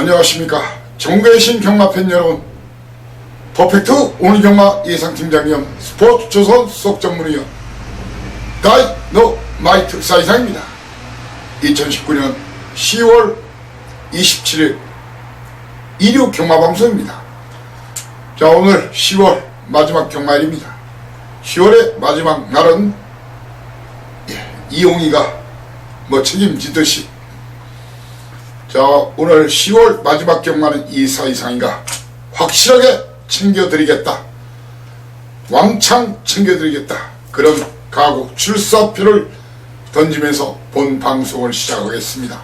안녕하십니까. 전국에 계신 경마팬 여러분, 퍼펙트 오늘 경마 예상팀장이요 스포츠조선 수석 전문위원 다이너마이트 사이상입니다. 2019년 10월 27일 일요 경마방송입니다. 자, 오늘 10월 마지막 경마일입니다. 10월의 마지막 날은 이용이가 책임지듯이, 자, 오늘 10월 마지막 경마는 이사이상이가 확실하게 챙겨드리겠다, 왕창 챙겨드리겠다, 그런 각오 출사표를 던지면서 본 방송을 시작하겠습니다.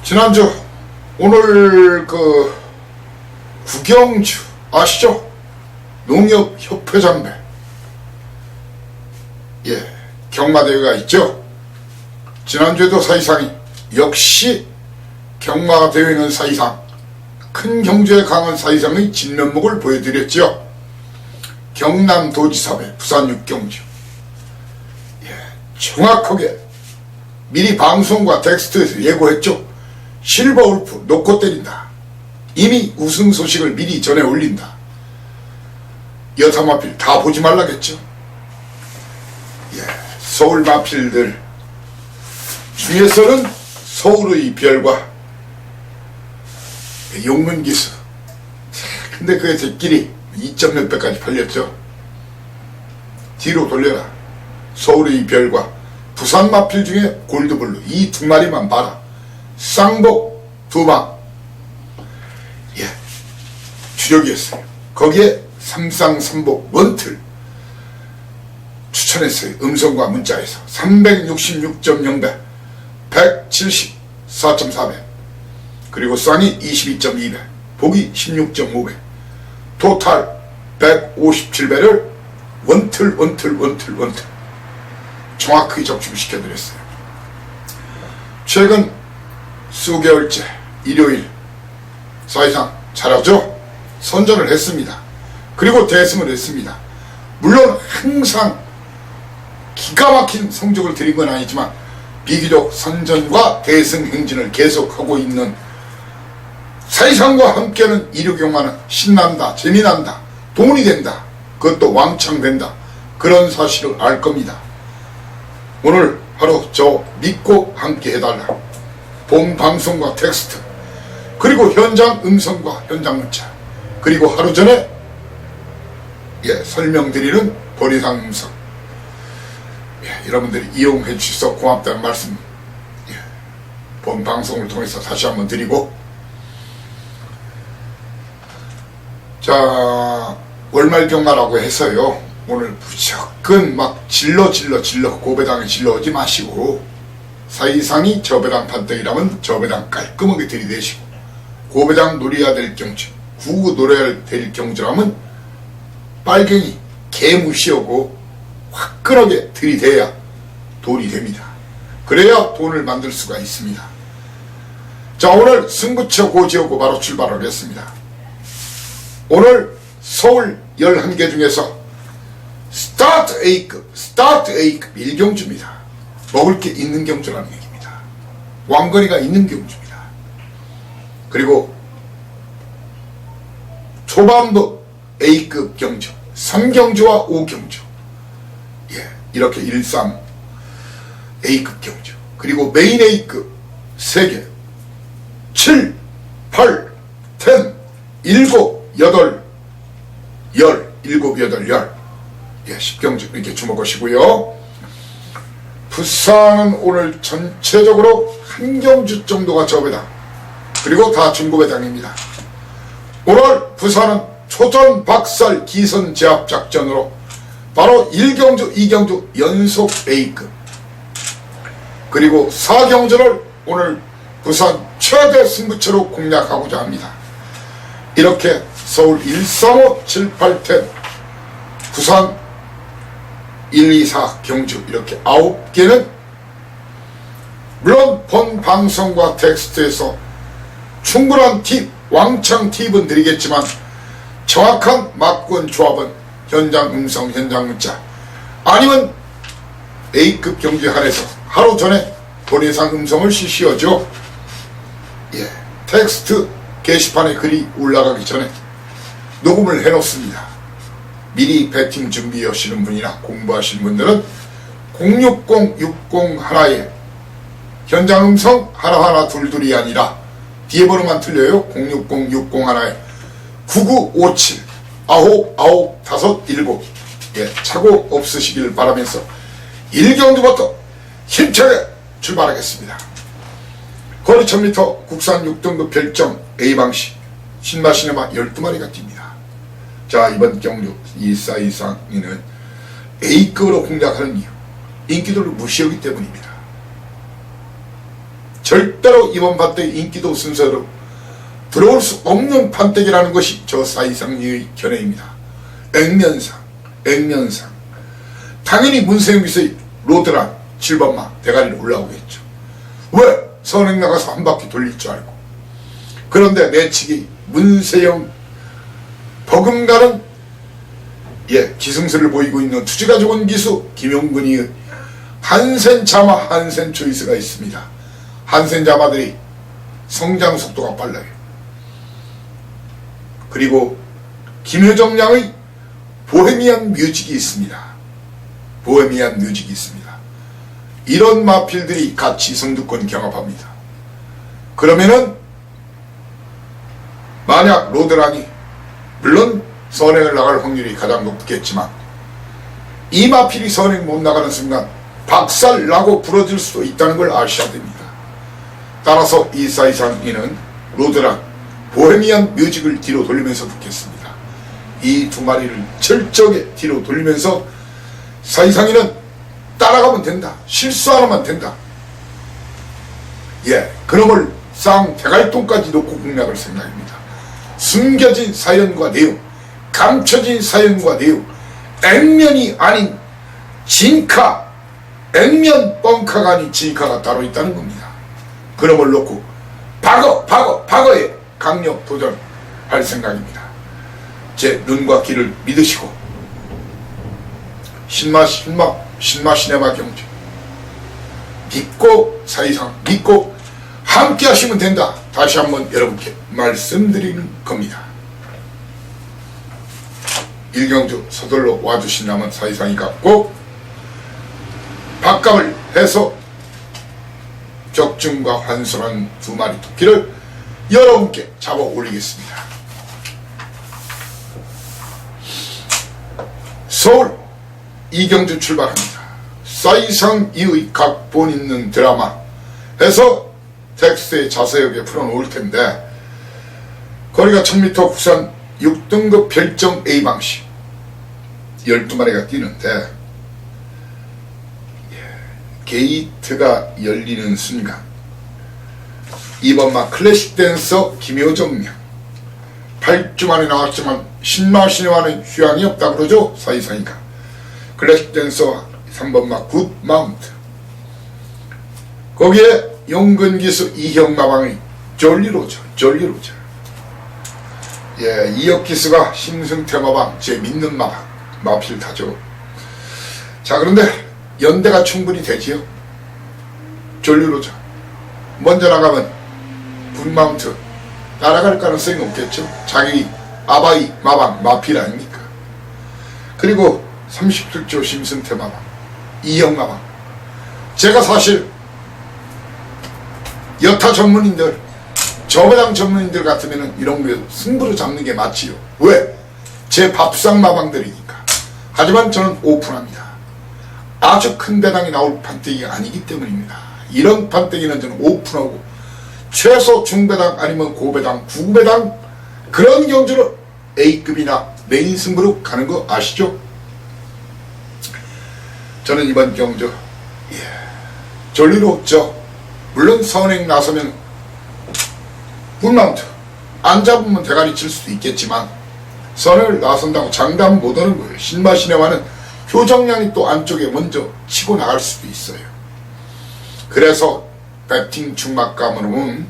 지난주 오늘 구경주 아시죠? 농협협회장배 경마대회가 있죠. 지난주에도 사이상이 역시 경마대회는 사이상, 큰 경주에 강한 사이상의 진면목을 보여드렸죠. 경남도지사배 부산 육경주, 정확하게 미리 방송과 텍스트에서 예고했죠. 실버울프 놓고 때린다. 이미 우승 소식을 미리 전해 올린다. 여타 마필 다 보지 말라겠죠. 서울 마필들 중에서는 서울의 별과 용문기수, 근데 그의 새끼리 2점 몇 배까지 팔렸죠. 뒤로 돌려라. 서울의 별과 부산 마필 중에 골드블루 이 두 마리만 봐라. 쌍복 두방 주력이었어요. 거기에 삼쌍삼복 원틀 추천했어요. 음성과 문자에서 366.0배 174.4배, 그리고 쌍이 22.2배, 복이 16.5배, 토탈 157배를 원틀 정확히 적중시켜드렸어요. 최근 수개월째 일요일 사이상 잘하죠? 선전을 했습니다. 그리고 대승을 했습니다. 물론 항상 기가 막힌 성적을 드린 건 아니지만 비교적 선전과 대승 행진을 계속하고 있는 사이상과 함께하는 일요 경마는 신난다, 재미난다, 돈이 된다, 그것도 왕창 된다, 그런 사실을 알 겁니다. 오늘 바로 저 믿고 함께 해달라. 본 방송과 텍스트, 그리고 현장 음성과 현장 문자, 그리고 하루 전에 설명드리는 본의상 음성, 여러분들이 이용해 주셔서 고맙다는 말씀 본 방송을 통해서 다시 한번 드리고, 자, 월말 경마라고 해서요 오늘 무조건 막 질러 고배당에 질러오지 마시고, 사이상이 저배당 판떡이라면 저배당 깔끔하게 들이대시고, 고배당 노려야 될 경주, 구구 노려야 될 경주라면 빨갱이 개 무시하고 화끈하게 들이대야 돈이 됩니다. 그래야 돈을 만들 수가 있습니다. 자, 오늘 승부처 고지하고 바로 출발하겠습니다. 오늘 서울 11개 중에서 스타트 A급 1경주입니다. 먹을 게 있는 경주라는 얘기입니다. 왕거리가 있는 경주입니다. 그리고 초반부 A급 경주 3경주와 5경주, 이렇게 1, 3 A급 경주, 그리고 메인 A급 3개 7, 8, 10, 7, 8, 10, 7, 8, 10 10경주 이렇게 주목하시고요. 부산은 오늘 전체적으로 한 경주 정도가 저배당, 그리고 다 중고배당입니다. 오늘 부산은 초전 박살 기선 제압 작전으로 바로 1경주, 2경주 연속 A급, 그리고 4경주를 오늘 부산 최대 승부처로 공략하고자 합니다. 이렇게 서울 1, 3, 5, 7, 8, 10, 부산 1, 2, 4 경주 이렇게 9개는 물론 본 방송과 텍스트에서 충분한 팁, 왕창 팁은 드리겠지만 정확한 막군 조합은 현장 음성, 현장 문자, 아니면 A급 경주에 한해서 하루 전에 도내상 음성을 실시하죠. 예, 텍스트 게시판에 글이 올라가기 전에 녹음을 해놓습니다. 미리 배팅 준비하시는 분이나 공부하시는 분들은 06060 하나에 현장 음성 하나하나 둘둘이 아니라 뒤에 번호만 틀려요. 06060 하나에 9957 9957 예, 착오 없으시길 바라면서 1경주부터 힘차게 출발하겠습니다. 거리 1000m 국산 6등급 별점 A방식 신마시네마 12마리가 뜁니다. 자, 이번 경주 2423에는 A급으로 공략하는 이유, 인기도를 무시하기 때문입니다. 절대로 이번 판때기 인기도 순서로 들어올 수 없는 판때기라는 것이 저 사이상리의 견해입니다. 액면상 당연히 문세영 기수의 로드란 7번마 대가리를 올라오겠죠. 왜? 선행 나가서 한 바퀴 돌릴 줄 알고. 그런데 내치기 문세영 버금가는 예, 기승세를 보이고 있는 투지가 좋은 기수 김용근이 한센 자마 한센 초이스가 있습니다. 한센 자마들이 성장 속도가 빨라요. 그리고 김효정 양의 보헤미안 뮤직이 있습니다. 보헤미안 뮤직이 있습니다. 이런 마필들이 같이 선두권 경합합니다. 그러면은 만약 로드란이 물론 선행을 나갈 확률이 가장 높겠지만 이 마필이 선행 못 나가는 순간 박살나고 부러질 수도 있다는 걸 아셔야 됩니다. 따라서 이 사이상이는 로드란 보헤미안 뮤직을 뒤로 돌리면서 붙겠습니다. 이 두 마리를 철저하게 뒤로 돌리면서 사이상이는 따라가면 된다. 실수 하나만 된다. 예, 그놈을 쌍 대갈통까지 놓고 공략할 생각입니다. 숨겨진 사연과 내용, 감춰진 사연과 내용, 액면이 아닌 진카, 액면 뻥카가 아닌 진카가 따로 있다는 겁니다. 그놈을 놓고 박어에 강력 도전할 생각입니다. 제 눈과 귀를 믿으시고 신마시네마 경주 믿고 사이상 믿고 함께 하시면 된다. 다시 한번 여러분께 말씀드리는 겁니다. 일경주 서둘러 와주신다면 사이상이가 꼭 밥값을 해서 격중과 환술한 두 마리 토끼를 여러분께 잡아 올리겠습니다. 서울 이경주 출발합니다. 사이상 이의 각본 있는 드라마 해서 텍스트에 자세하게 풀어놓을 텐데 거리가 1000m 국산 6등급 별점 A방식 12마리가 뛰는데 게이트가 열리는 순간 이번마 클래식 댄서 김효정 양 8주 만에 나왔지만 신마시네와는 휴양이 없다 그러죠. 사이사이가 클래식 댄서 3번마 굿 마운트 거기에 용근기수 이형마방의 졸리로저 예, 이혁기수가 심승태마방 제 믿는 마방 마필 타죠. 자, 그런데 연대가 충분히 되지요. 졸리로저 먼저 나가면 굿마운트 따라갈 가능성이 높겠죠. 자기 아바이 마방 마필 아닙니까? 그리고 37조 심승태 마방 이형 마방 제가 사실 여타 전문인들 저배당 전문인들 같으면 이런 거 승부를 잡는 게 맞지요. 왜? 제 밥상 마방들이니까. 하지만 저는 오픈합니다. 아주 큰 배당이 나올 판때기가 아니기 때문입니다. 이런 판때기는 저는 오픈하고 최소 중배당 아니면 고배당, 구배당 그런 경주로 A급이나 메인 승부로 가는 거 아시죠? 저는 이번 경주 졸리로 없죠. 물론 선행 나서면 굿마운트 안 잡으면 대가리 칠 수도 있겠지만 선행을 나선다고 장담 못하는 거예요. 신마시네와는 효정량이 또 안쪽에 먼저 치고 나갈 수도 있어요. 그래서 배팅 중막감으로는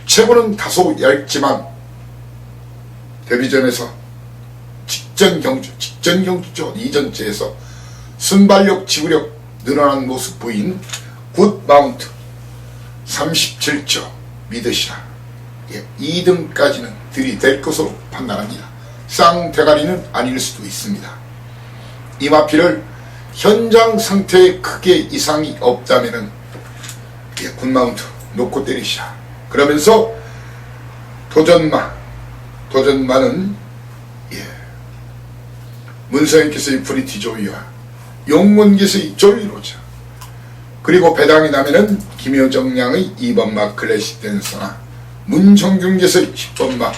최고는 다소 얇지만 데뷔전에서 직전 경주죠. 이전째에서 순발력, 지구력 늘어난 모습 보인 굿마운트 37조 믿으시라. 2등까지는 들이댈 것으로 판단합니다. 쌍대가리는 아닐 수도 있습니다. 이 마필을 현장 상태에 크게 이상이 없다면은 굿마운트 놓고 때리시라. 그러면서 도전마는 문서연께서의 브리티 조이와 용문께서의 조이로자, 그리고 배당이 나면은 김효정양의 2번마 클래식 댄서나 문정균께서의 10번마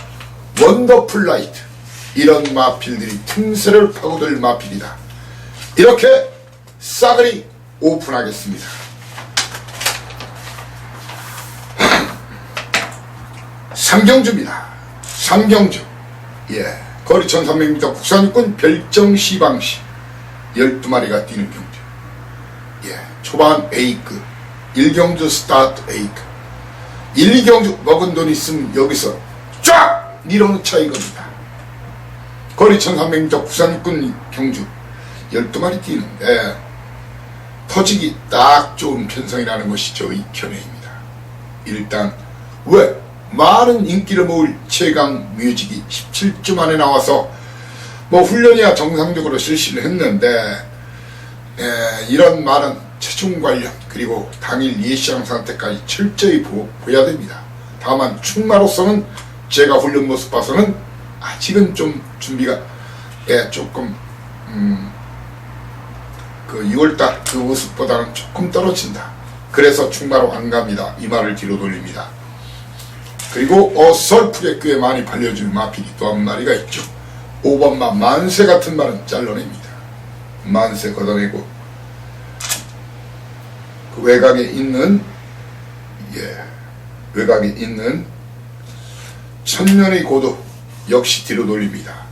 원더풀 라이트, 이런 마필들이 틈새를 파고들 마필이다. 이렇게 싸그리 오픈하겠습니다. 삼경주입니다. 삼경주. 거리 1300m 국산육군 별정 시방시 12마리가 뛰는 경주. 초반 A급 1경주 스타트 A급 1, 2경주 먹은 돈 있으면 여기서 쫙 밀어넣자 이겁니다. 거리 1300m 국산육군 경주 12마리 뛰는데 터지기 딱 좋은 편성이라는 것이 저의 견해입니다. 일단 왜 많은 인기를 모을 최강 뮤직이 17주 만에 나와서 훈련이야 정상적으로 실시를 했는데 이런 많은 체중 관련 그리고 당일 예시장 상태까지 철저히 보여야 됩니다. 다만 충마로서는 제가 훈련 모습 봐서는 아직은 좀 준비가 조금 그 6월달 그 모습보다는 조금 떨어진다. 그래서 충마로 안 갑니다. 이 말을 뒤로 돌립니다. 그리고 어설프게 꽤 많이 팔려주는 마필이 또 한 마리가 있죠. 5번마 만세 같은 말은 잘라냅니다. 만세 걷어내고 그 외곽에 있는 천년의 고도 역시 뒤로 돌립니다.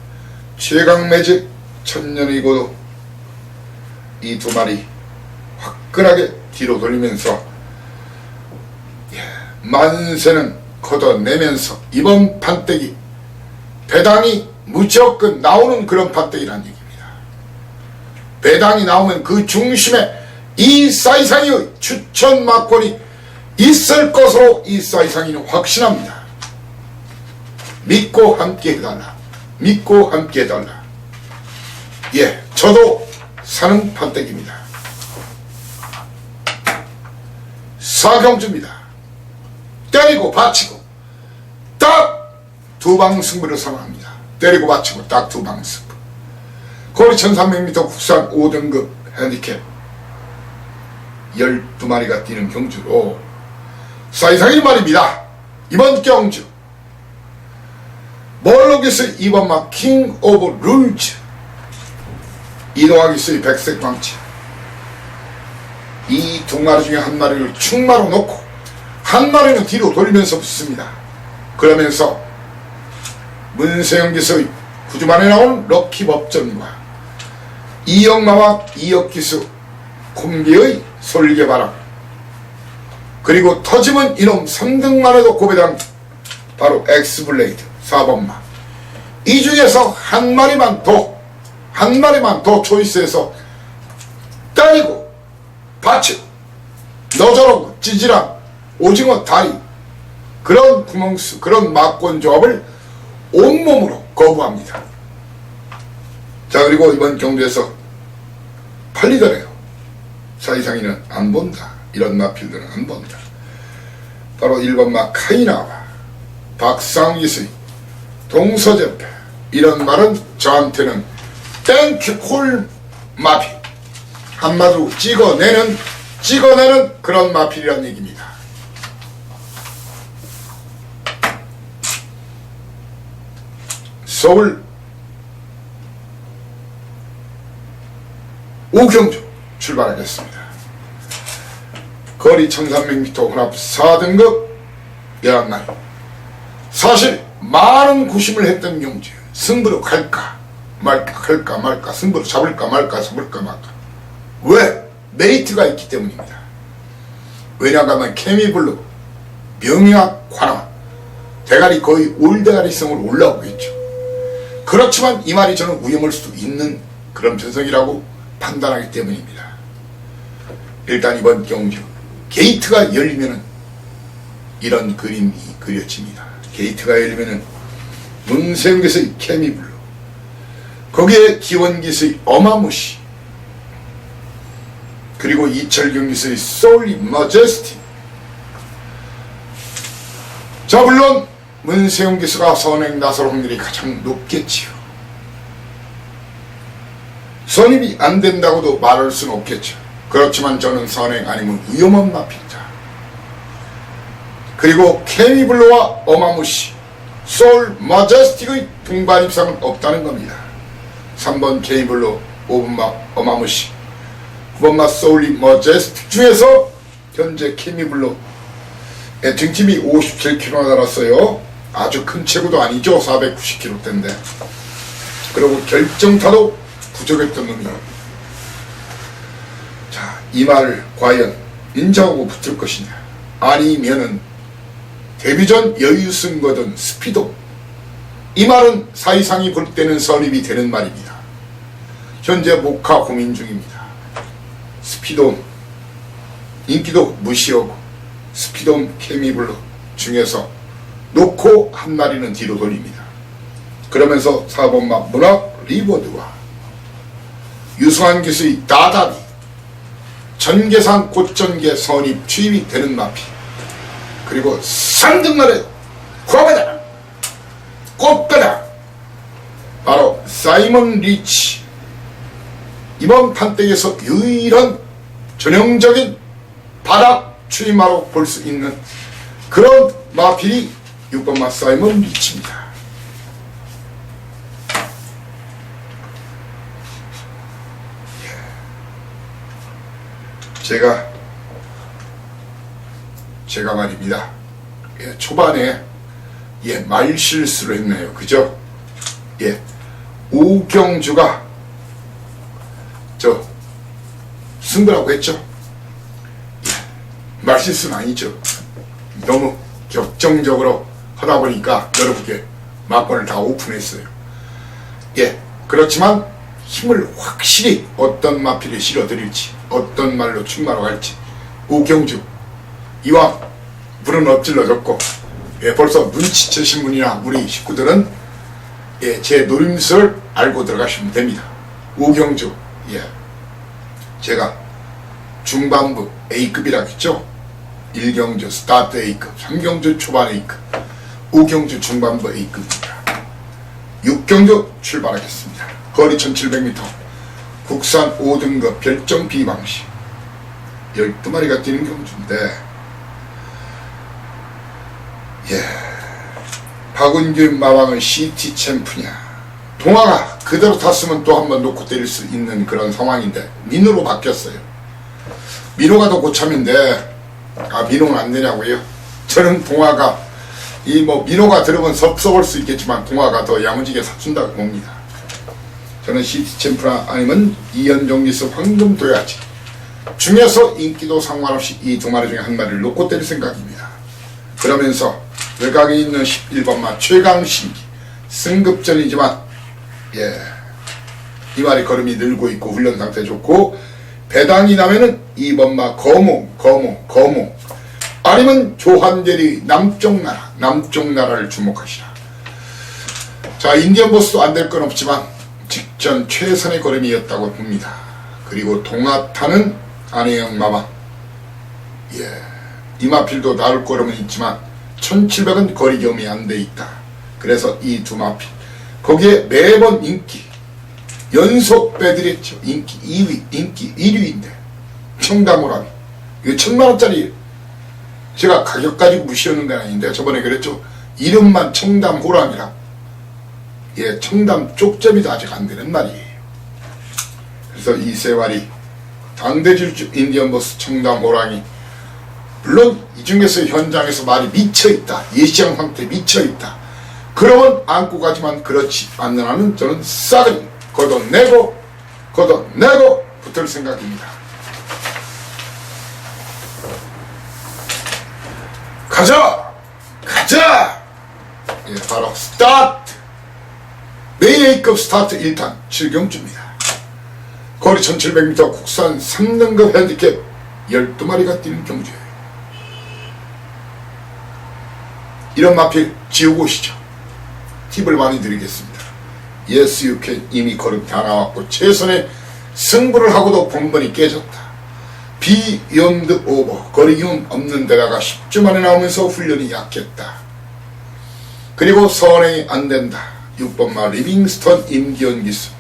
최강 매직 천년의 고도 이 두 마리 화끈하게 뒤로 돌리면서 만세는 걷어내면서 이번 판때기 배당이 무조건 나오는 그런 판때기란 얘기입니다. 배당이 나오면 그 중심에 이 사이상의 추천 막권이 있을 것으로 이 사이상이는 확신합니다. 믿고 함께 해달라. 믿고 함께 해달라. 저도 사는 판때기입니다. 사경주입니다. 때리고 받치고 딱 두 방 승부를 선언합니다. 때리고 받치고 딱 두 방 승부. 거리 1300m 국산 5등급 핸디캡 12마리가 뛰는 경주로 사이상인 말입니다. 이번 경주 멀록에서 2번마 킹 오브 룰즈 이동하기서의 백색광치 이 두 마리 중에 한 마리를 충마로 놓고 한 마리는 뒤로 돌리면서 붙습니다. 그러면서 문세영기서의 9주 만에 나온 럭키법전과 이영마와 이혁기수 콤비의 솔개바람, 그리고 터지면 이놈 3등만 해도 고배당 바로 엑스블레이드 4번마, 이 중에서 한 마리만 더 초이스해서 때리고 받치고 너저러고 찌질한 오징어 다리 그런 구멍수 그런 막권 조합을 온몸으로 거부합니다. 자, 그리고 이번 경주에서 팔리더래요. 사이상이는 안 본다. 이런 마필들은 안 본다. 바로 1번마 카이나와 박상기수의 동서전패, 이런 말은 저한테는 땡큐콜 마필, 한마디로 찍어내는 그런 마필이란 얘기입니다. 서울 오경주 출발하겠습니다. 거리 1300m 혼합 4등급 11마리. 사실 많은 구심을 했던 경주, 승부로 갈까 말까, 승부로 잡을까 말까. 왜? 메리트가 있기 때문입니다. 왜냐하면 케미블루, 명의학 관화, 대가리 거의 올대가리성으로 올라오고 있죠. 그렇지만 이 말이 저는 위험할 수도 있는 그런 편성이라고 판단하기 때문입니다. 일단 이번 경주 게이트가 열리면은 이런 그림이 그려집니다. 게이트가 열리면은 문세윤기의 케미블루, 거기에 기원기의 어마무시, 그리고 이철경기의 소울리 머제스티. 자, 물론 문세윤 기수가 선행 나설 확률이 가장 높겠지요. 선입이 안 된다고도 말할 수는 없겠죠. 그렇지만 저는 선행 아니면 위험한 마필이다. 그리고 케미블루와 어마무시, 소울 머제스틱의 동반 입상은 없다는 겁니다. 3번 케미블루, 5번마 어마무시, 9번마 소울리 머제스틱 중에서 현재 케미블루 등집이 57kg나 달았어요. 아주 큰 체구도 아니죠. 490kg대인데. 그리고 결정타도 부족했던 놈이에요. 자, 이 말을 과연 인정하고 붙을 것이냐, 아니면은 데뷔 전 여유승 거든 스피도, 이 말은 사이상이 볼 때는 선입이 되는 말입니다. 현재 목화 고민 중입니다. 스피돔 인기도 무시하고 스피돔 케미블루 중에서 놓고 한 마리는 뒤로 돌립니다. 그러면서 4번마 문학 리버드와 유수한 기수의 다다비, 전계산 꽃전계 선입 취입이 되는 마피, 그리고 3등만의 과바다 꽃바다, 바로 사이먼 리치. 이번 판때기에서 유일한 전형적인 바닥 추임마로 볼 수 있는 그런 마필이 6번마 사이먼 리치입니다. 제가 말입니다. 초반에 말실수를 했네요. 그죠? 오경주가 승부라고 했죠. 말실수는 아니죠. 너무 격정적으로 하다 보니까 여러분께 막번을 다 오픈했어요. 그렇지만 힘을 확실히 어떤 마필에 실어드릴지, 어떤 말로 출마로 갈지, 오경주 이왕 물은 엎질러졌고 벌써 눈치채신 분이나 우리 식구들은 제 노림수를 알고 들어가시면 됩니다. 오경주, 제가 중반부 A급이라 했죠. 1경주 스타트 A급, 3경주 초반 A급, 5경주 중반부 A급입니다. 6경주 출발하겠습니다. 거리 1700m, 국산 5등급 별점 B방식, 12마리가 뛰는 경주인데, 박은규 마왕의 CT 챔프냐, 동화가 그대로 탔으면 또 한번 놓고 때릴 수 있는 그런 상황인데 민호로 바뀌었어요. 민호가 더 고참인데, 민호는 안 되냐고요? 저는 동화가 민호가 들으면 섭섭할 수 있겠지만 동화가 더 야무지게 사준다고 봅니다. 저는 CT 챔프나 아니면 이현종 기수 황금 도야지 중에서 인기도 상관없이 이 두 마리 중에 한 마리를 놓고 때릴 생각입니다. 그러면서 외곽에 있는 11번마 최강신기, 승급전이지만 이 말이 걸음이 늘고 있고 훈련 상태 좋고, 배당이 나면은 2번마 거몽 아니면 조한대리 남쪽 나라를 주목하시라. 자, 인디언 보스도 안 될 건 없지만 직전 최선의 걸음이었다고 봅니다. 그리고 동아타는 안혜영 마마, 이마필도 나올 걸음은 있지만 1700은 거리 겸이 안 돼 있다. 그래서 이 두 마필, 거기에 매번 인기 연속 빼드렸죠. 인기 2위, 인기 1위인데 청담호랑이, 이거 1000만원짜리, 제가 가격까지 무시하는 건 아닌데 저번에 그랬죠. 이름만 청담호랑이라. 청담 쪽점이도 아직 안 되는 말이에요. 그래서 이 세 마리 당대질주 인디언버스 청담호랑이, 물론 이 중에서 현장에서 말이 미쳐있다, 예시장 상태 미쳐있다, 그러면 안고 가지만 그렇지 않는 한은 저는 싸그리 걷어내고 붙을 생각입니다. 가자! 바로 스타트! 메인 A급 스타트 1탄 7경주입니다. 거리 1700m 국산 3등급 핸디캡 12마리가 뛰는 경주예요. 이런 마필 지우고 오시죠. 팁을 많이 드리겠습니다. Yes you can 이미 거름 다 나왔고 최선의 승부를 하고도 번번이 깨졌다. Beyond over 거리기운 없는 데다가 10주 만에 나오면서 훈련이 약했다. 그리고 선행이 안된다. 6번마 리빙스턴 임기현 기수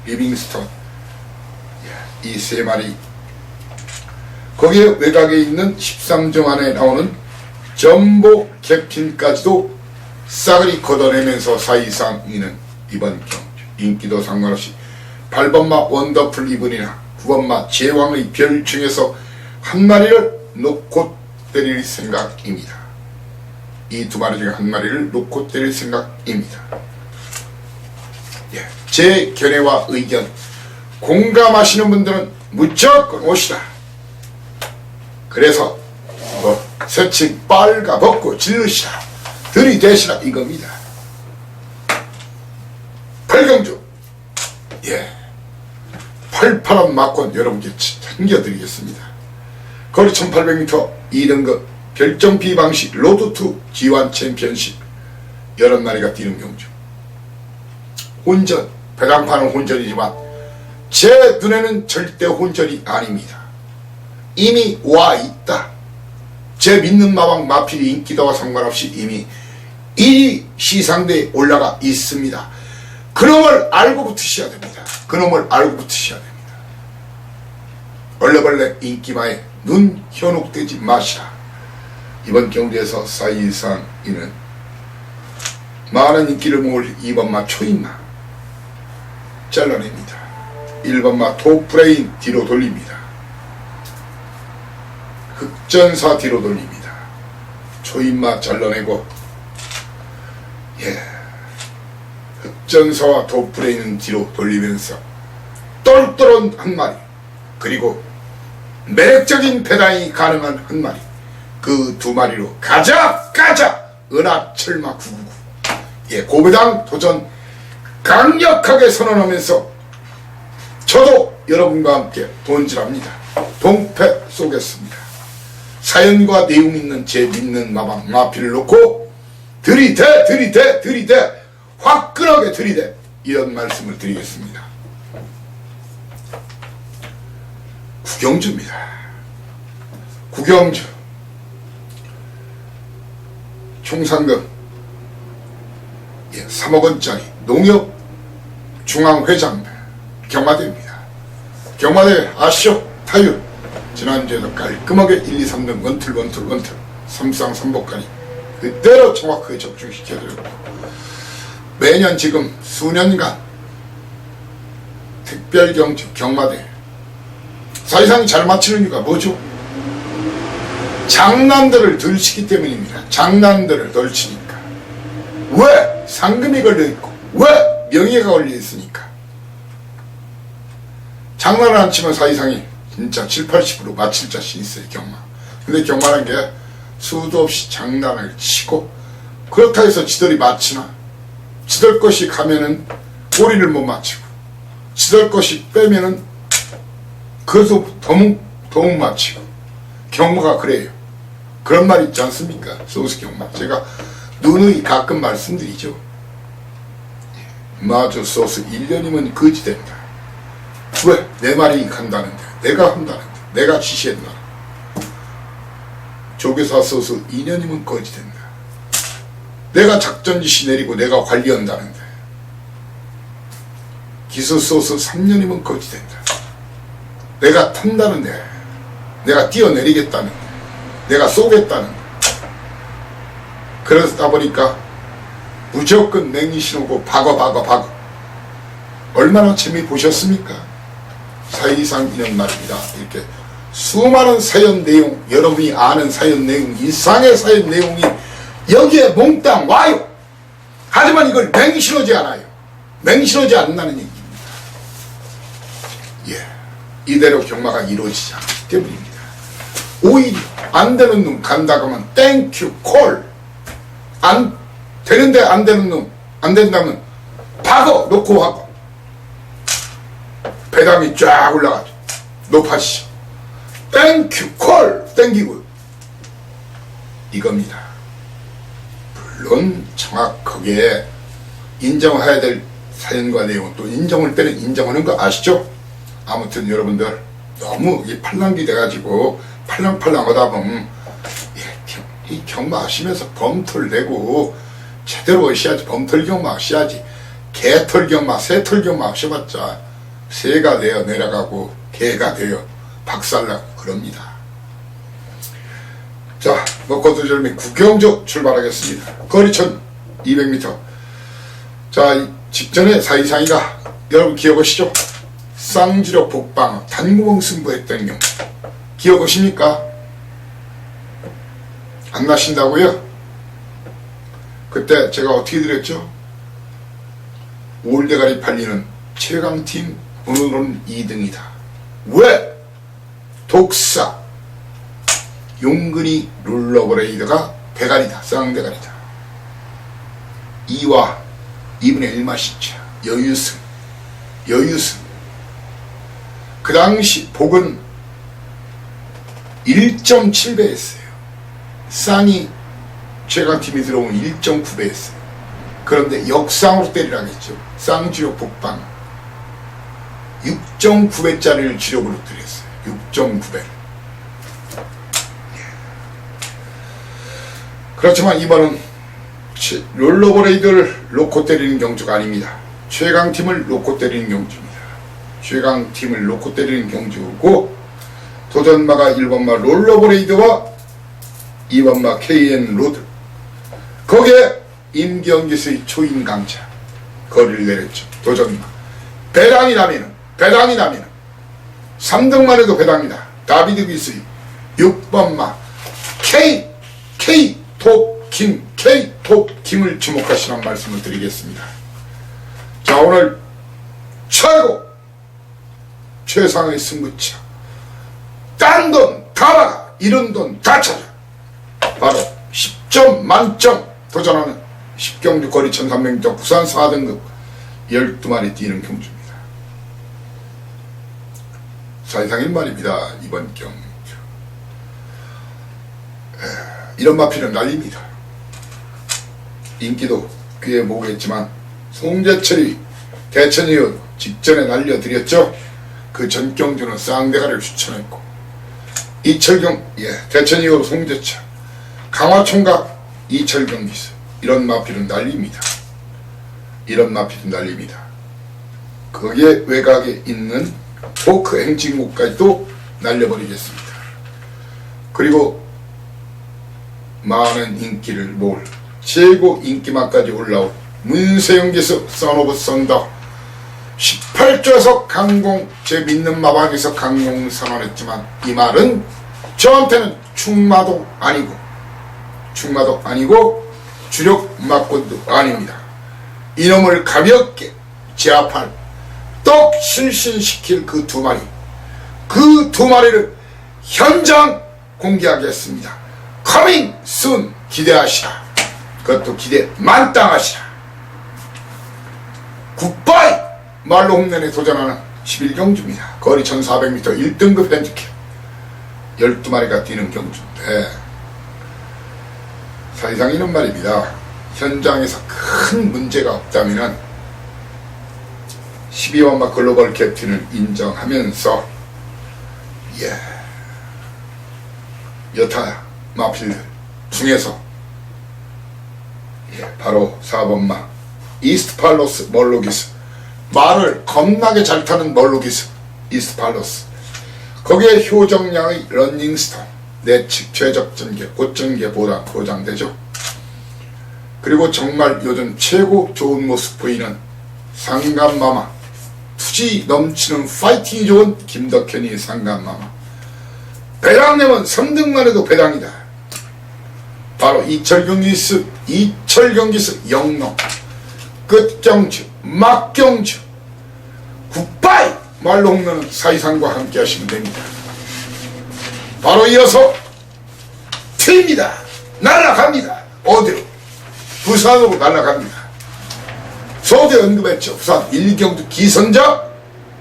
리빙스턴 이 세 마리 거기에 외곽에 있는 13점 안에 나오는 전보 캡틴까지도 싸그리 걷어내면서 사이상 이는 이번 경주 인기도 상관없이 8번마 원더풀 이븐이나 9번마 제왕의 별 중에서 한 마리를 놓고 때릴 생각입니다. 이 두 마리 중에 한 마리를 놓고 때릴 생각입니다. 제 견해와 의견 공감하시는 분들은 무조건 오시라. 그래서 새칭 빨가벗고 질르시라 들이대시라 이겁니다. 팔경주 팔파란 막권 여러분께 챙겨드리겠습니다. 거리 1800m 2등급 결정 비방식 로드2 G1 챔피언십 30마리가 뛰는 경주. 혼전, 배당파는 혼전이지만 제 눈에는 절대 혼전이 아닙니다. 이미 와 있다. 제 믿는 마방 마필이 인기도와 상관없이 이미 이 시상대에 올라가 있습니다. 그놈을 알고 붙으셔야 됩니다. 그놈을 알고 붙으셔야 됩니다. 얼레벌레 인기마에 눈 현혹되지 마시라. 이번 경주에서 사이상 이는 많은 인기를 모을 2번마 초인마 잘라냅니다. 1번마 도프레인 뒤로 돌립니다. 흑전사 뒤로 돌립니다. 초인마 잘라내고 흑전사와 도프레인은 뒤로 돌리면서 똘똘한 한 마리 그리고 매력적인 배당이 가능한 한 마리 그 두 마리로 가자 은하철마 999 고배당 도전 강력하게 선언하면서 저도 여러분과 함께 돈질합니다. 동패 쏘겠습니다. 사연과 내용 있는 제 믿는 마방 마필을 놓고 들이대 화끈하게 들이대 이런 말씀을 드리겠습니다. 구경주입니다. 구경주 총상금 3억원짜리 농협 중앙회장 경마대입니다. 경마대 아시오 타율 지난주에도 깔끔하게 1, 2, 3등 원틀 3쌍 3복까지 그대로 정확하게 적중시켜드렸고 매년 지금 수년간 특별경주 경마대 사실상 잘 맞추는 이유가 뭐죠? 장난들을 덜 치기 때문입니다. 장난들을 덜 치니까. 왜? 상금이 걸려있고 왜? 명예가 걸려있으니까. 장난을 안 치면 사실상이 진짜 7, 80% 맞힐 자신 있어요. 경마. 근데 경마란 게 수도 없이 장난을 치고 그렇다 해서 지들이 맞히나? 지들 것이 가면은 꼬리를 못 맞히고 지들 것이 빼면은 그것도 더욱 맞히고 경마가 그래요. 그런 말 있지 않습니까? 소스 경마. 제가 누누이 가끔 말씀드리죠. 마주 소스 1년이면 거지된다. 왜? 내 말이 간다는데 내가 한다는데 내가 지시했나. 조교사 소스 2년이면 거지된다. 내가 작전 지시 내리고 내가 관리한다는데 기술 소스 3년이면 거지된다. 내가 탄다는데 내가 뛰어내리겠다는데 내가 쏘겠다는데 그러다 보니까 무조건 맹신오고 박어 얼마나 재미 보셨습니까? 사이상 이런 말입니다. 이렇게 수많은 사연 내용 여러분이 아는 사연 내용 이상의 사연 내용이 여기에 몽땅 와요. 하지만 이걸 맹신하지 않아요. 맹신하지 않는다는 얘기입니다. 이대로 경마가 이루어지지 않기 때문입니다. 오히려 안 되는 놈 간다고 하면 땡큐 콜 안 되는데 안 되는 놈 안 된다면 박어 놓고 하고 배당이 쫙 올라가죠. 높아지죠. 땡큐 콜 땡기고 이겁니다. 물론 정확하게 인정해야 될 사연과 내용은 또 인정할 때는 인정하는 거 아시죠? 아무튼 여러분들 너무 이 팔랑귀 돼가지고 팔랑팔랑 하다 보면 이 경마 하시면서 범털 내고 제대로 하셔야지. 범털 경마 하셔야지. 개털 경마, 새털 경마 하셔봤자 새가 되어 내려가고 개가 되어 박살나고 그럽니다. 자, 먹고도 절미 구경조 출발하겠습니다. 거리 1200m. 자, 직전에 사이상이가 여러분 기억하시죠? 쌍주력 복방 단구멍 승부했던 경우 기억하십니까? 안 나신다고요? 그때 제가 어떻게 드렸죠? 올대가리 팔리는 최강팀 오늘은 2등이다. 왜? 독사 용근이 룰러브레이드가 배가리다. 쌍대가리다. 2와 2분의 1 맛이죠. 여유승. 그 당시 복은 1.7배 했어요. 쌍이 최강팀이 들어오면 1.9배 했어요. 그런데 역상으로 때리라겠죠. 쌍주력 복방 6.9배짜리를 주력으로 드렸어요. 6.9배. 그렇지만 이번은 롤러브레이드를 놓고 때리는 경주가 아닙니다. 최강팀을 놓고 때리는 경주입니다. 최강팀을 놓고 때리는 경주고 도전마가 1번마 롤러브레이드와 2번마 KN 로드 거기에 임경기수의 초인강자 거리를 내렸죠. 도전마 배당이 나면은 3등만 해도 배당이다. 다비드 기수의 6번마 K톱김을 주목하시라는 말씀을 드리겠습니다. 자, 오늘 최상의 승부처 딴 돈 다 나가 이런 돈 다 찾아 바로 10점 만점 도전하는 10경주 거리 1300m 부산 4등급 12마리 뛰는 경주입니다. 사이상인 말입니다. 이번 경주 이런 마피는 난립니다. 인기도 귀에 모으겠지만 송재철이 대천이요 직전에 날려드렸죠. 그 전 경주는 쌍대가리를 추천했고 대천이요 송재철 강화총각 이철경 기수 이런 마피는 난립니다. 거기에 외곽에 있는 포크 행진곡까지도 날려버리겠습니다. 그리고 많은 인기를 모을 최고 인기만까지 올라온 문세영 기수 선오브 썬더 18조에서 강공 제 믿는 마방에서 강공 선언했지만 이 말은 저한테는 충마도 아니고 주력 막권도 아닙니다. 이놈을 가볍게 제압할 떡 실신시킬 그 두 마리를 현장 공개하겠습니다. 커밍 순 기대하시라. 그것도 기대 만땅하시라. 굿바이 말로 홈런에 도전하는 11경주입니다. 거리 1400m 1등급 핸디캡 12마리가 뛰는 경주인데 사실상 이런 말입니다. 현장에서 큰 문제가 없다면 12번마 글로벌 캡틴을 인정하면서 여타 마필들 중에서 바로 4번마 이스트팔로스 멀로기스 말을 겁나게 잘 타는 멀로기스 이스트팔로스 거기에 효정량의 런닝스톤 내측 최적전개 꽃전개보다 보장되죠. 그리고 정말 요즘 최고 좋은 모습 보이는 상감마마 투지 넘치는 파이팅이 좋은 김덕현이 상감마마 배당내면 3등만 해도 배당이다. 바로 이철경기스 영농 끝경주 막경주 굿바이 말로 홈런은 사이상과 함께 하시면 됩니다. 바로 이어서 튑니다. 날아갑니다. 어디로? 부산으로 날아갑니다. 소개 언급했죠. 부산 1경주 기선자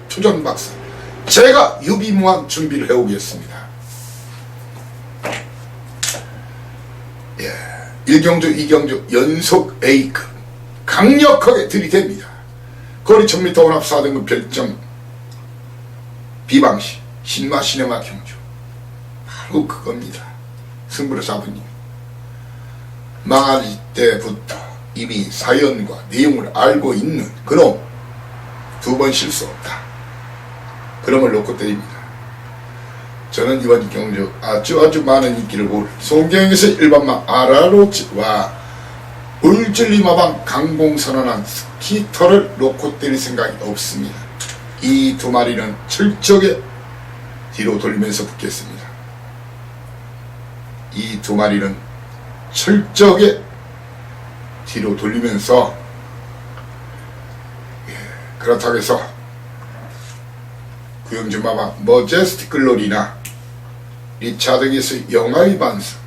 초전박사 제가 유비무한 준비를 해오겠습니다. 1경주 2경주 연속 A급 강력하게 들이댑니다. 거리 1000m 혼합 4등급 별점 비방시 신마 시네마 경주 바로 그겁니다. 승부를 잡은 이유. 망할 때부터 이미 사연과 내용을 알고 있는 그놈 두 번 실수 없다. 그놈을 놓고 때립니다. 저는 이번 경주 아주 많은 인기를 볼 송경에서 일반마 아라로치와 울즐리마방 강공선언한 스키터를 놓고 때릴 생각이 없습니다. 이 두 마리는 철저하게 뒤로 돌리면서 붙겠습니다. 이 두 마리는 철저하게 뒤로 돌리면서 그렇다고 해서 구영주마방 머제스틱 글로리나 리차드 기수의 영화의 반성,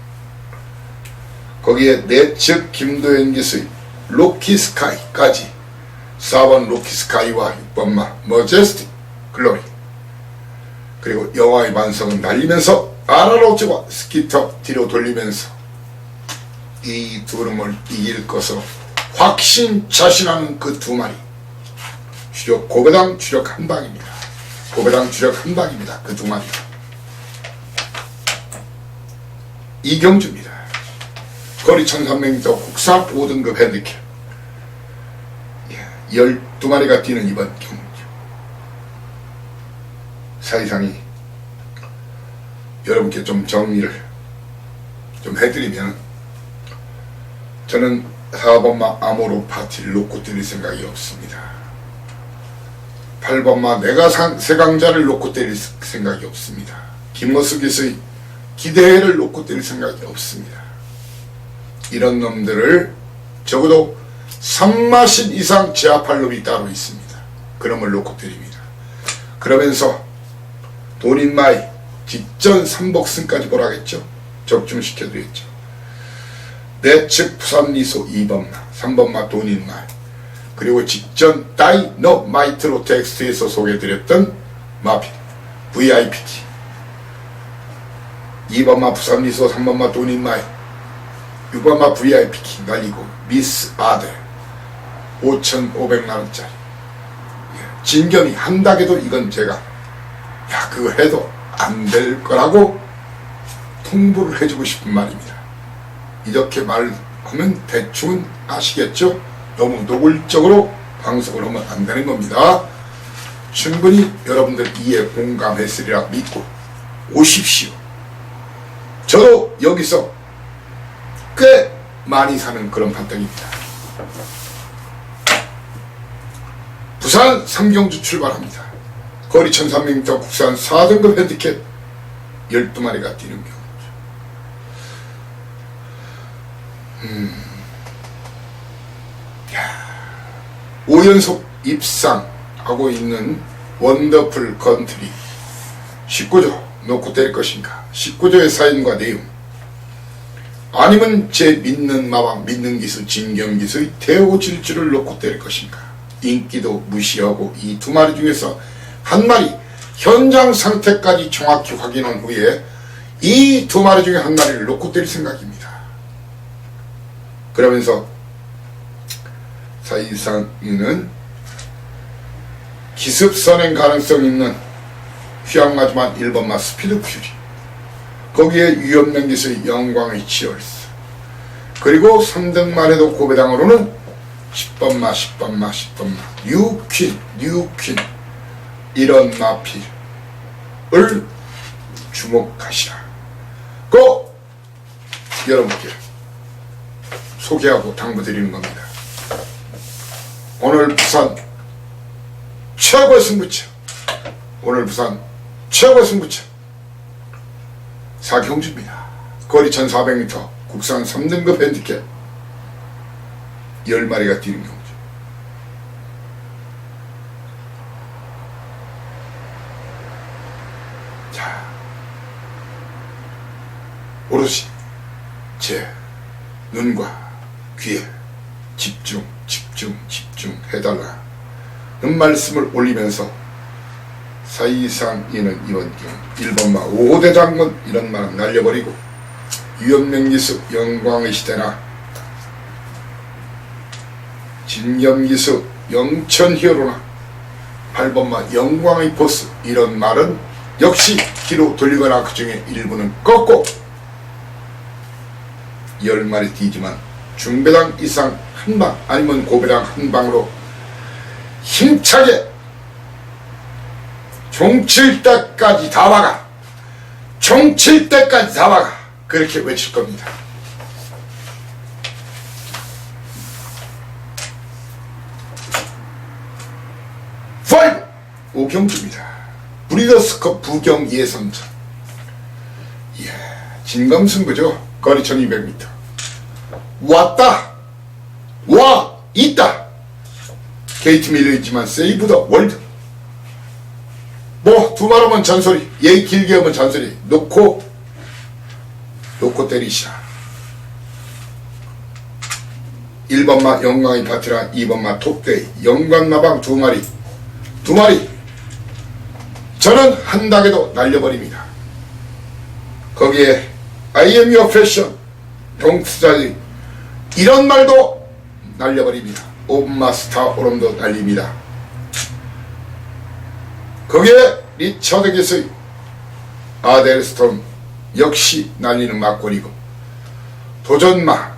거기에 내측 김도현 기수의 로키스카이까지 4번 로키스카이와 6번마 머제스틱 글로리, 그리고 영화의 반성은 날리면서 아라로츠와 스키터 뒤로 돌리면서 이 두 놈을 이길 것으로 확신 자신하는 그 두 마리. 주력 고배당 주력 한 방입니다. 고배당 주력 한 방입니다. 그 두 마리. 이경주입니다. 거리 1300m 국산 5등급 핸디캡 12마리가 뛰는 이번 경주. 사이상이 여러분께 좀 정리를 좀 해드리면, 저는 4번마 아모로 파티를 놓고 때릴 생각이 없습니다. 8번마 내가산 세강자를 놓고 때릴 생각이 없습니다. 김모수 기수의 기대를 놓고 때릴 생각이 없습니다. 이런 놈들을 적어도 3마신 이상 제압할 놈이 따로 있습니다. 그놈을 놓고 때립니다. 그러면서 돈인마이 직전 3복승까지 보라겠죠. 적중시켜드렸죠. 내측 부산리소 2번마 3번마 돈인마이, 그리고 직전 다이너마이트로 텍스트에서 소개해드렸던 마필 VIPT 2번마 부산리소 3번마 돈인마이 6번마 VIPT 날리고 미스 아델 5,500만원짜리 진겸이 한다게도 이건 제가 그거 해도 안 될 거라고 통보를 해주고 싶은 말입니다. 이렇게 말하면 대충은 아시겠죠? 너무 노골적으로 방송을 하면 안 되는 겁니다. 충분히 여러분들 이해 공감했으리라 믿고 오십시오. 저도 여기서 꽤 많이 사는 그런 판단입니다. 부산 3경주 출발합니다. 거리 1300m 국산 4등급 핸디캡 12마리가 뛰는 경우죠. 5연속 입상하고 있는 원더풀 컨트리 19조 놓고 때릴 것인가? 19조의 사인과 내용, 아니면 제 믿는 마방 믿는 기수 진경기수의 대오질주를 놓고 때릴 것인가? 인기도 무시하고 이 두 마리 중에서 한 마리 현장 상태까지 정확히 확인한 후에 이 두 마리 중에 한 마리를 놓고 때릴 생각입니다. 그러면서 사이상에는 기습 선행 가능성 있는 휘황하지만 1번마 스피드 퓨리, 거기에 위험명 기수의 영광의 치얼스, 그리고 3등만 해도 고배당으로는 10번마 뉴퀸 이런 마필을 주목하시라. 꼭 여러분께 소개하고 당부드리는 겁니다. 오늘 부산 최고의 승부처, 오늘 부산 최고의 승부처 사경주입니다. 거리 1400m 국산 3등급 핸디캡 10마리가 뛰는 경우죠. 자, 오롯이 제 눈과 귀에 집중 해달라는 말씀을 올리면서 사이상이는 이번 경우 1번마 5대 장군 이런 말은 날려버리고 위험명기수 영광의 시대나 진겸기수 영천 히어로나 8번마 영광의 보스, 이런 말은 역시 뒤로 돌리거나 그 중에 일부는 꺾고 10마리 뛰지만 중배당 이상 한방 아니면 고배당 한방으로 힘차게 종칠 때까지 다 박아, 종칠 때까지 다 박아, 그렇게 외칠 겁니다. 오경주입니다. 브리더스컵 부경 예선전. 이야, 진검승부죠. 거리 1200m. 왔다, 와 있다. 게이트 밀려있지만 세이브 더 월드. 뭐 두 말 하면 잔소리, 얘기 길게 하면 잔소리. 놓고 때리시라. 1번마 영광의 파티라, 2번마 톱데이 영광나방 두 마리 저는 한 닭에도 날려버립니다. 거기에 I am your fashion, 동투자리 이런 말도 날려버립니다. 오브마스타 오름도 날립니다. 거기에 리처드 기스의 아델스톤 역시 날리는 막걸리고, 도전마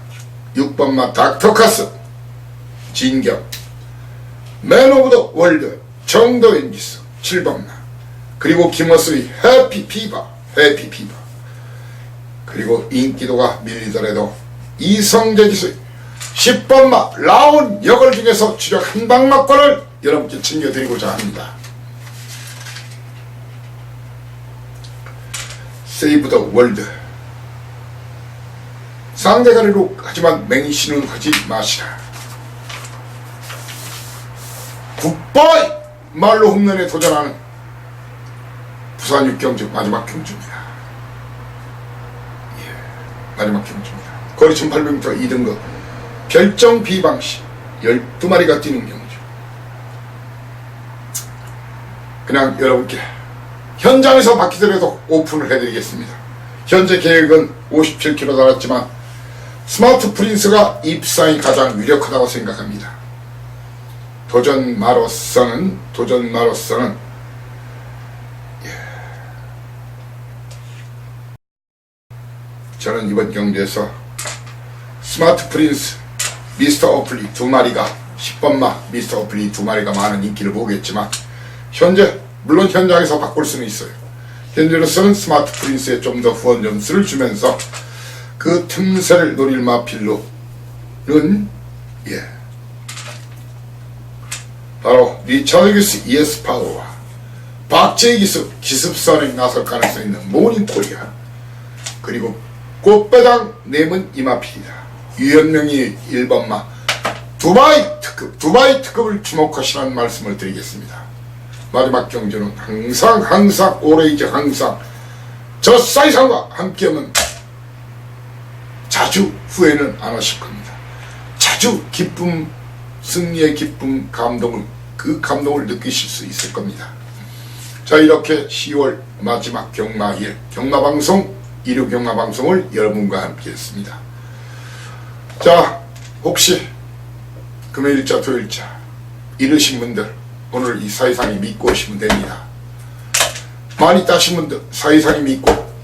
6번마 닥터카스 진경, 맨 오브 더 월드 정도현 기수 7번마, 그리고 김어수의 해피피바, 그리고 인기도가 밀리더라도 이성재 기수의 10번마 라온 역을 중에서 주력 한방막권을 여러분께 챙겨드리고자 합니다. 세이브 더 월드. 상대가리로 하지만 맹신은 하지 마시라. 굿바이 말로 홈런에 도전하는 부산 육경주 마지막 경주입니다. 예, 마지막 경주입니다. 거리 1800m 2등급 별정 비방시 12마리가 뛰는 경주. 그냥 여러분께 현장에서 바퀴들에도 오픈을 해드리겠습니다. 현재 계획은 57km 달았지만 스마트 프린스가 입상이 가장 유력하다고 생각합니다. 도전마로서는 저는 이번 경주에서 스마트 프린스, 미스터 어플리 두 마리가 10번마 미스터 어플리 두 마리가 많은 인기를 보겠지만, 현재 물론 현장에서 바꿀 수는 있어요. 현재로서는 스마트 프린스에 좀 더 후원 점수를 주면서 그 틈새를 노릴 마필로는 바로 리처드 기수 ES 파워와 박재희 기수 기습선에 나설 가능성이 있는 모닝코리아, 그리고 꽃배당 내문 이마필이다. 유현명이 1번마 두바이 특급을 주목하시라는 말씀을 드리겠습니다. 마지막 경주는 항상 오래이지 항상 저 사이상과 함께하면 자주 후회는 안 하실 겁니다. 자주 기쁨, 승리의 기쁨, 그 감동을 느끼실 수 있을 겁니다. 자, 이렇게 10월 마지막 경마일 경마방송, 일요 경마방송을 여러분과 함께 했습니다. 자, 혹시 금요일자 토요일자 이르신 분들 오늘 이 사이상이 믿고 오시면 됩니다. 많이 따신 분들 사이상이 믿고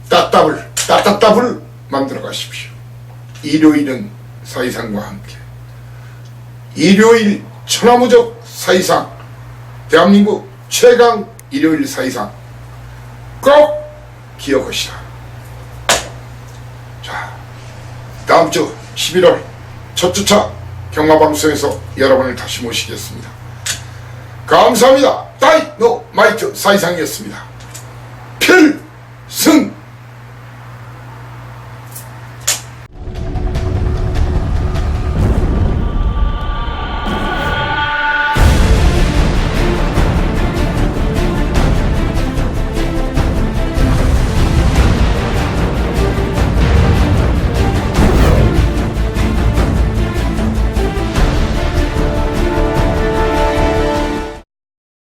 따따따블 만들어 가십시오. 일요일은 사이상과 함께, 일요일 천하무적 사이상, 대한민국 최강 일요일 사이상 꼭 기억하시라. 자, 다음주 11월 첫 주차 경마방송에서 여러분을 다시 모시겠습니다. 감사합니다. 다이노마이트 사이상이었습니다. 필승!